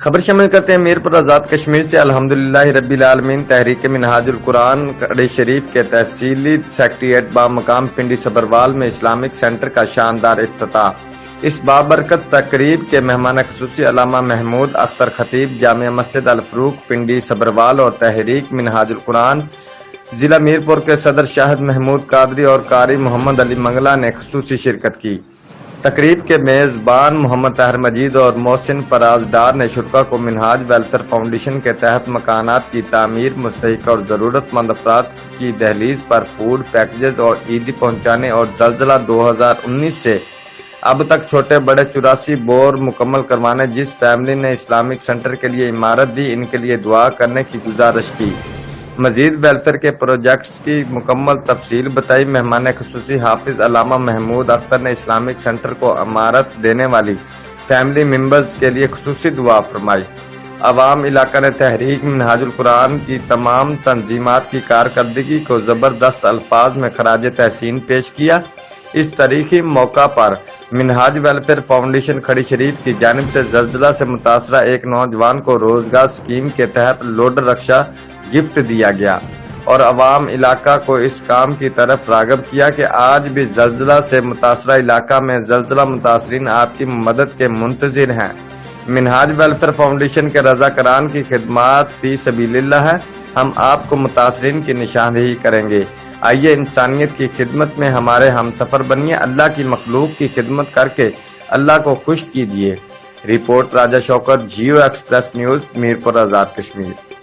خبر شامل کرتے ہیں میرپور آزاد کشمیر سے۔ الحمدللہ رب العالمین تحریک منہاج القرآن کڑی شریف کے تحصیلی سیکریٹریٹ بامقام پنڈی صبروال میں اسلامک سینٹر کا شاندار افتتاح۔ اس بابرکت تقریب کے مہمان خصوصی علامہ محمود اختر خطیب، جامع مسجد الفروق پنڈی صبروال اور تحریک منہاج القرآن ضلع میرپور کے صدر شاہد محمود قادری اور قاری محمد علی منگلا نے خصوصی شرکت کی۔ تقریب کے میزبان محمد طاہر مجید اور محسن فراز ڈار نے شرکاء کو منہاج ویلفیئر فاؤنڈیشن کے تحت مکانات کی تعمیر، مستحق اور ضرورت مند افراد کی دہلیز پر فوڈ پیکجز اور عیدی پہنچانے اور زلزلہ 2019 سے اب تک چھوٹے بڑے 84 بور مکمل کروانے جس فیملی نے اسلامک سینٹر کے لیے عمارت دی ان کے لیے دعا کرنے کی گزارش کی۔ مزید ویلفیئر کے پروجیکٹس کی مکمل تفصیل بتائی۔ مہمان خصوصی حافظ علامہ محمود اختر نے اسلامک سینٹر کو عمارت دینے والی فیملی ممبرز کے لیے خصوصی دعا فرمائی۔ عوام علاقہ نے تحریک منہاج القرآن کی تمام تنظیمات کی کارکردگی کو زبردست الفاظ میں خراج تحسین پیش کیا۔ اس تاریخی موقع پر منہاج ویلفیئر فاؤنڈیشن کھڑی شریف کی جانب سے زلزلہ سے متاثرہ ایک نوجوان کو روزگار اسکیم کے تحت لوڈر رکشہ گفٹ دیا گیا اور عوام علاقہ کو اس کام کی طرف راغب کیا کہ آج بھی زلزلہ سے متاثرہ علاقہ میں زلزلہ متاثرین آپ کی مدد کے منتظر ہیں۔ منہاج ویلفیئر فاؤنڈیشن کے رضاکاران کی خدمات فی سبیل اللہ ہے۔ ہم آپ کو متاثرین کی نشاندہی کریں گے۔ آئیے انسانیت کی خدمت میں ہمارے ہم سفر بنیے، اللہ کی مخلوق کی خدمت کر کے اللہ کو خوش کیجیے۔ رپورٹ راجہ شوکت، جیو ایکسپریس نیوز، میرپور آزاد کشمیر۔